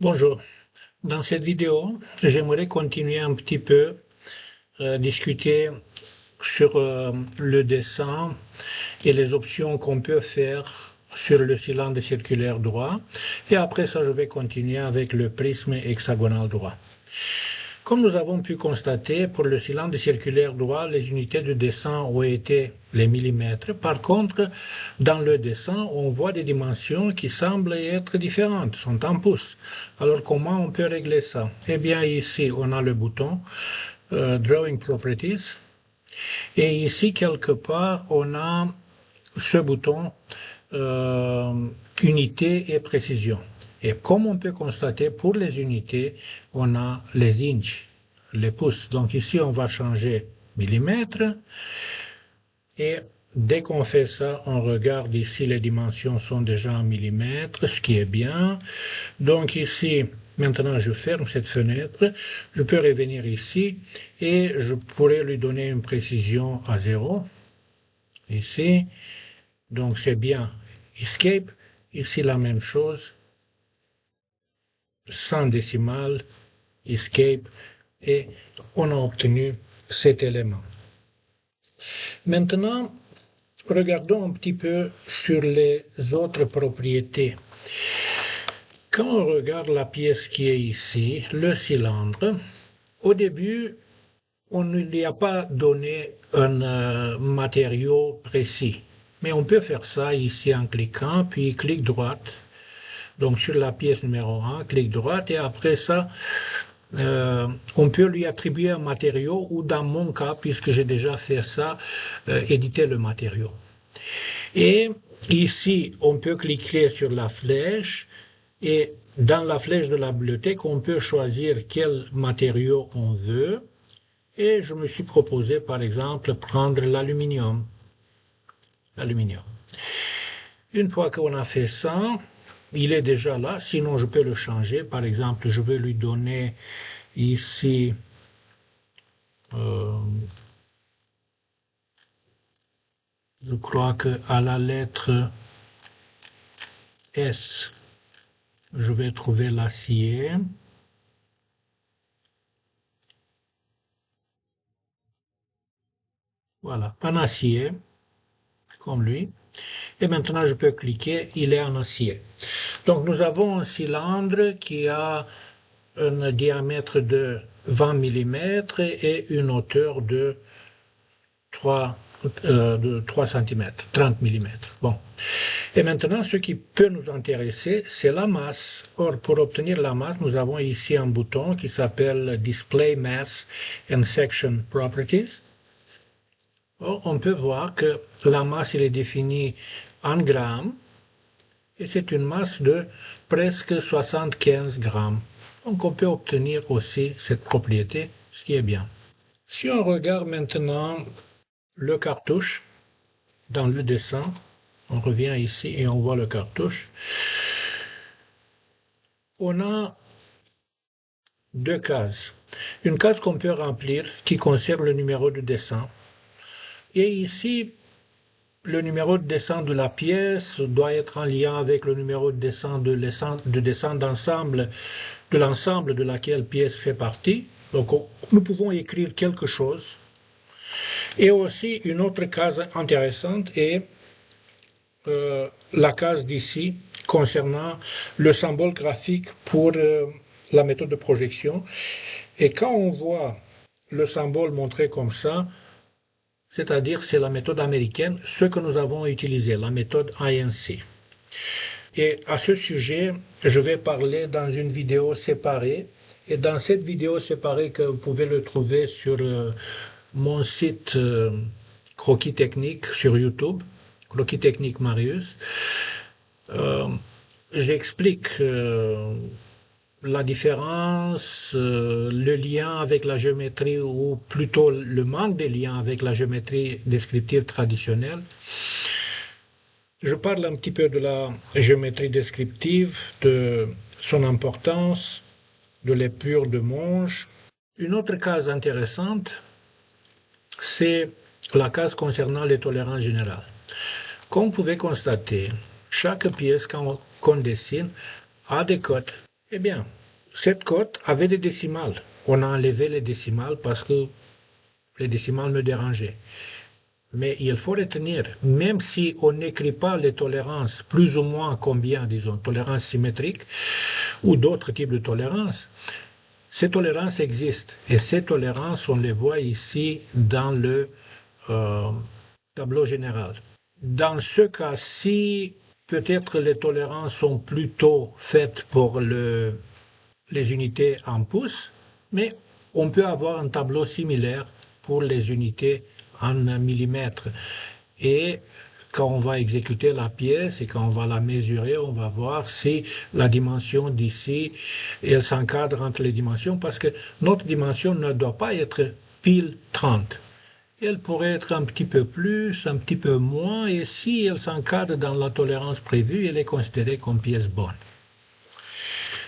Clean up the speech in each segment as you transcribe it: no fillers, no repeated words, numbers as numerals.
Bonjour. Dans cette vidéo, j'aimerais continuer un petit peu discuter sur le dessin et les options qu'on peut faire sur le cylindre circulaire droit. Et après ça, je vais continuer avec le prisme hexagonal droit. Comme nous avons pu constater, pour le cylindre circulaire droit, les unités de dessin ont été les millimètres. Par contre, dans le dessin, on voit des dimensions qui semblent être différentes, sont en pouces. Alors comment on peut régler ça? Eh bien ici, on a le bouton Drawing Properties. Et ici, quelque part, on a ce bouton Unité et Précision. Et comme on peut constater, pour les unités, on a les inches, les pouces. Donc ici, on va changer millimètres. Et dès qu'on fait ça, on regarde ici, les dimensions sont déjà en millimètres, ce qui est bien. Donc ici, maintenant je ferme cette fenêtre. Je peux revenir ici et je pourrais lui donner une précision à 0. Ici. Donc c'est bien Escape. Ici la même chose. 100 décimales, Escape, et on a obtenu cet élément. Maintenant, regardons un petit peu sur les autres propriétés. Quand on regarde la pièce qui est ici, le cylindre, au début, on ne lui a pas donné un matériau précis. Mais on peut faire ça ici en cliquant, puis clic droite. Donc sur la pièce numéro 1, clic droite, et après ça, on peut lui attribuer un matériau, ou dans mon cas, puisque j'ai déjà fait ça, éditer le matériau. Et ici, on peut cliquer sur la flèche, et dans la flèche de la bibliothèque, on peut choisir quel matériau on veut. Et je me suis proposé, par exemple, prendre l'aluminium. Une fois qu'on a fait ça, il est déjà là, sinon je peux le changer. Par exemple, je vais lui donner ici je crois qu'à la lettre S, je vais trouver l'acier. Voilà, un acier, comme lui. Et maintenant, je peux cliquer, il est en acier. Donc, nous avons un cylindre qui a un diamètre de 20 mm et une hauteur de 3 cm, 30 mm. Bon. Et maintenant, ce qui peut nous intéresser, c'est la masse. Or, pour obtenir la masse, nous avons ici un bouton qui s'appelle Display Mass and Section Properties. Or, on peut voir que la masse elle est définie en grammes, et c'est une masse de presque 75 grammes. Donc on peut obtenir aussi cette propriété, ce qui est bien. Si on regarde maintenant le cartouche dans le dessin, on revient ici et on voit le cartouche. On a deux cases. Une case qu'on peut remplir qui concerne le numéro de dessin. Et ici, le numéro de dessin de la pièce doit être en lien avec le numéro de dessin d'ensemble de l'ensemble de laquelle pièce fait partie. Donc nous pouvons écrire quelque chose. Et aussi une autre case intéressante est la case d'ici concernant le symbole graphique pour la méthode de projection. Et quand on voit le symbole montré comme ça, c'est-à-dire c'est la méthode américaine, ce que nous avons utilisé, la méthode INC. Et à ce sujet, je vais parler dans une vidéo séparée. Et dans cette vidéo séparée que vous pouvez le trouver sur mon site Croquis Technique sur YouTube, Croquis Technique Marius, j'explique la différence, le lien avec la géométrie, ou plutôt le manque de lien avec la géométrie descriptive traditionnelle. Je parle un petit peu de la géométrie descriptive, de son importance, de l'épure de Monge. Une autre case intéressante, c'est la case concernant les tolérances générales. Comme vous pouvez constater, chaque pièce qu'on dessine a des cotes. Eh bien, cette cote avait des décimales. On a enlevé les décimales parce que les décimales me dérangeaient. Mais il faut retenir, même si on n'écrit pas les tolérances plus ou moins combien, disons, tolérance symétrique ou d'autres types de tolérances, ces tolérances existent. Et ces tolérances, on les voit ici dans le euh, tableau général. Dans ce cas-ci, peut-être les tolérances sont plutôt faites pour les unités en pouces, mais on peut avoir un tableau similaire pour les unités en millimètres. Et quand on va exécuter la pièce et quand on va la mesurer, on va voir si la dimension d'ici, elle s'encadre entre les dimensions, parce que notre dimension ne doit pas être pile 30. Elle pourrait être un petit peu plus, un petit peu moins, et si elle s'encadre dans la tolérance prévue, elle est considérée comme pièce bonne.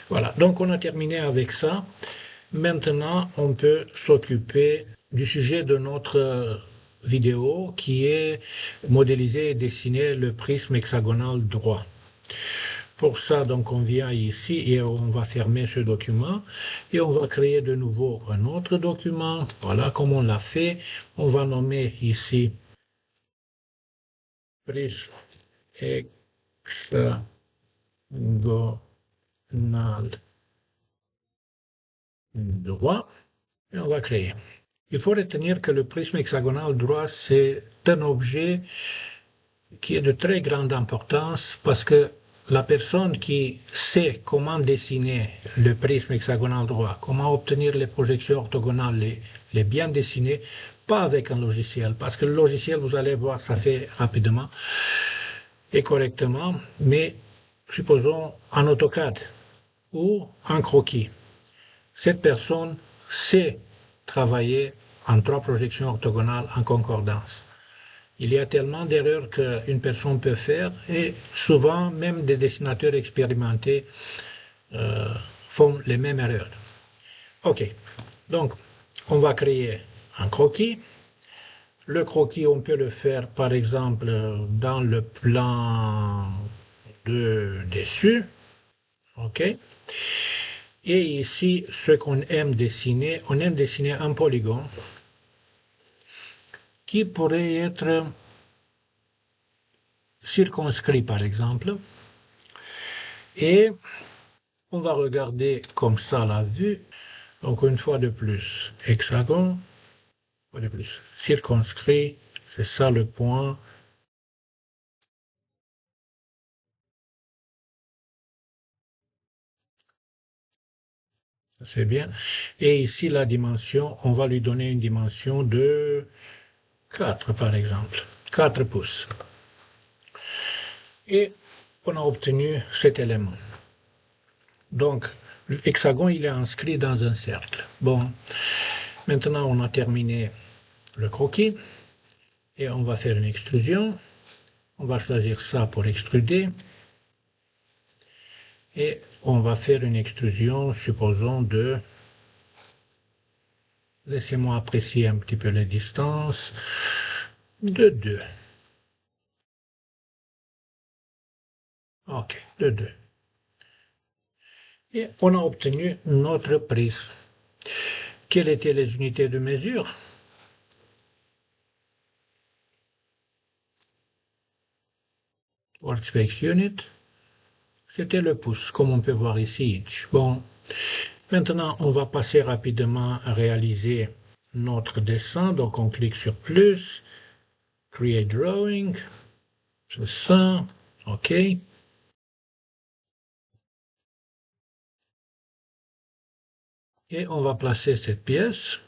Voilà, donc on a terminé avec ça. Maintenant, on peut s'occuper du sujet de notre vidéo qui est modéliser et dessiner le prisme hexagonal droit. Pour ça, donc, on vient ici et on va fermer ce document et on va créer de nouveau un autre document. Voilà, comme on l'a fait. On va nommer ici prisme hexagonal droit et on va créer. Il faut retenir que le prisme hexagonal droit, c'est un objet qui est de très grande importance parce que la personne qui sait comment dessiner le prisme hexagonal droit, comment obtenir les projections orthogonales, les bien dessiner, pas avec un logiciel, parce que le logiciel, vous allez voir, ça fait rapidement et correctement, mais supposons en AutoCAD ou en croquis. Cette personne sait travailler en trois projections orthogonales en concordance. Il y a tellement d'erreurs qu'une personne peut faire et souvent même des dessinateurs expérimentés font les mêmes erreurs. Ok, donc on va créer un croquis. Le croquis, on peut le faire par exemple dans le plan de dessus. Ok. Et ici, ce qu'on aime dessiner, on aime dessiner un polygone qui pourrait être circonscrit par exemple. Et on va regarder comme ça la vue. Donc une fois de plus, hexagone, une fois de plus, circonscrit, c'est ça le point. C'est bien. Et ici, la dimension, on va lui donner une dimension de 4 par exemple, 4 pouces. Et on a obtenu cet élément. Donc, le hexagone, il est inscrit dans un cercle. Bon, maintenant on a terminé le croquis et on va faire une extrusion. On va choisir ça pour extruder. Et on va faire une extrusion, supposons de... Laissez-moi apprécier un petit peu les distances. De 2. Ok, de 2. Et on a obtenu notre prisme. Quelles étaient les unités de mesure? Workspace Unit. C'était le pouce, comme on peut voir ici, inch. Bon, maintenant on va passer rapidement à réaliser notre dessin. Donc on clique sur plus, Create Drawing, c'est ça, ok. Et on va placer cette pièce.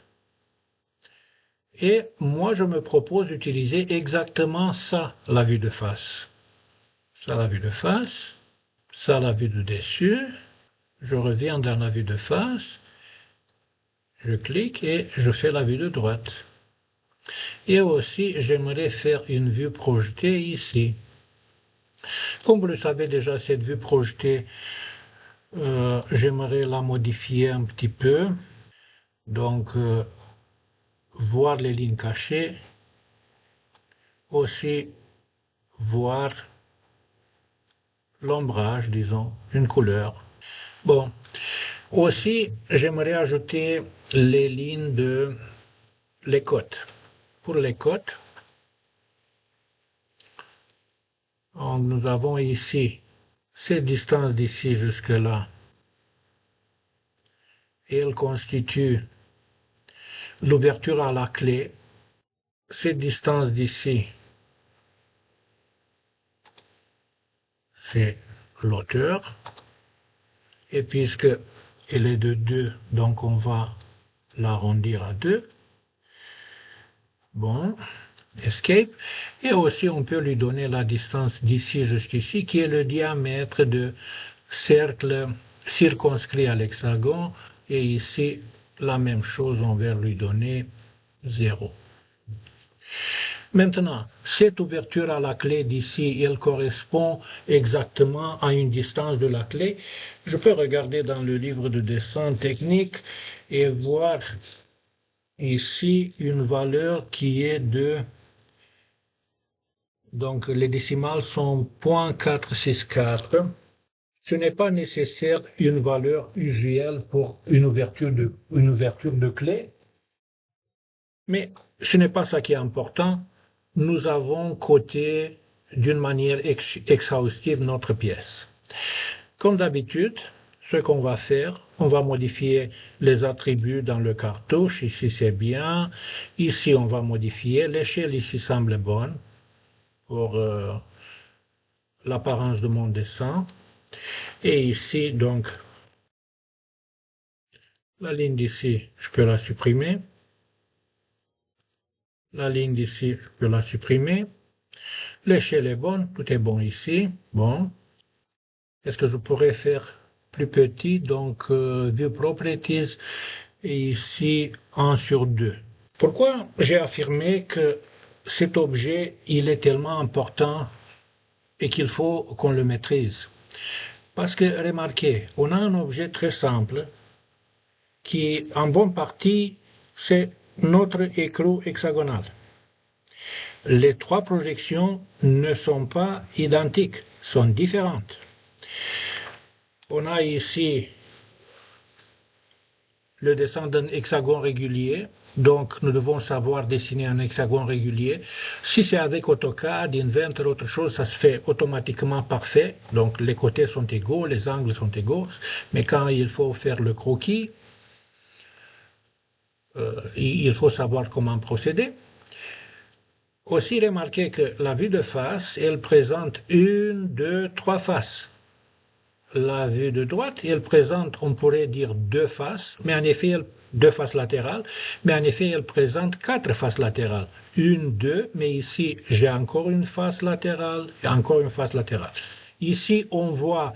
Et moi, je me propose d'utiliser exactement ça, la vue de face. Ça, la vue de face. Ça, la vue de dessus. Je reviens dans la vue de face. Je clique et je fais la vue de droite. Et aussi, j'aimerais faire une vue projetée ici. Comme vous le savez déjà, cette vue projetée, j'aimerais la modifier un petit peu. Donc, voir les lignes cachées. Aussi, voir l'ombrage, disons, une couleur. Bon, aussi, j'aimerais ajouter les lignes de les côtes. Pour les côtes, nous avons ici cette distance d'ici jusque là. Et elle constitue l'ouverture à la clé. Cette distance d'ici, c'est l'auteur. Et puisque elle est de 2, donc on va l'arrondir à 2. Bon, escape. Et aussi on peut lui donner la distance d'ici jusqu'ici, qui est le diamètre de cercle circonscrit à l'hexagone. Et ici, la même chose, on va lui donner 0. Maintenant, cette ouverture à la clé d'ici, elle correspond exactement à une distance de la clé. Je peux regarder dans le livre de dessin technique et voir ici une valeur qui est de... Donc les décimales sont 0.464. Ce n'est pas nécessaire une valeur usuelle pour une ouverture de clé, mais ce n'est pas ça qui est important. Nous avons coté d'une manière exhaustive notre pièce. Comme d'habitude, ce qu'on va faire, on va modifier les attributs dans le cartouche. Ici, c'est bien. Ici, on va modifier. L'échelle ici semble bonne pour l'apparence de mon dessin. Et ici, donc, la ligne d'ici, je peux la supprimer. La ligne d'ici, je peux la supprimer. L'échelle est bonne, tout est bon ici. Bon. Est-ce que je pourrais faire plus petit? Donc, View Properties, et ici 1/2. Pourquoi j'ai affirmé que cet objet, il est tellement important et qu'il faut qu'on le maîtrise? Parce que, remarquez, on a un objet très simple qui, en bonne partie, c'est notre écrou hexagonal. Les trois projections ne sont pas identiques, sont différentes. On a ici le dessin d'un hexagone régulier, donc nous devons savoir dessiner un hexagone régulier. Si c'est avec AutoCAD, Inventor, autre chose, ça se fait automatiquement parfait, donc les côtés sont égaux, les angles sont égaux, mais quand il faut faire le croquis, il faut savoir comment procéder. Aussi remarquez que la vue de face, elle présente 1, 2, 3 faces. La vue de droite, elle présente, on pourrait dire 2 faces, mais en effet, 2 faces latérales, mais en effet, elle présente 4 faces latérales. 1, 2, mais ici, j'ai encore une face latérale et encore une face latérale. Ici, on voit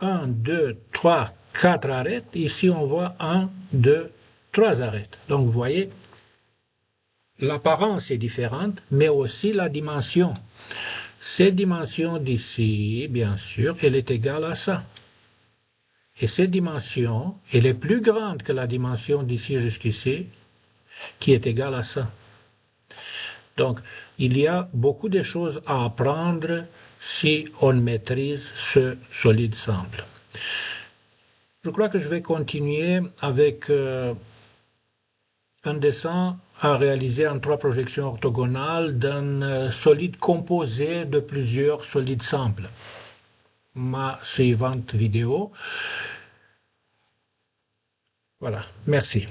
1, 2, 3, 4 arêtes. Ici, on voit 1, 2, 3 arêtes. Donc, vous voyez, l'apparence est différente, mais aussi la dimension. Cette dimension d'ici, bien sûr, elle est égale à ça. Et cette dimension, elle est plus grande que la dimension d'ici jusqu'ici, qui est égale à ça. Donc, il y a beaucoup de choses à apprendre si on maîtrise ce solide simple. Je crois que je vais continuer avec un dessin à réaliser en 3 projections orthogonales d'un solide composé de plusieurs solides simples. Ma suivante vidéo. Voilà, merci.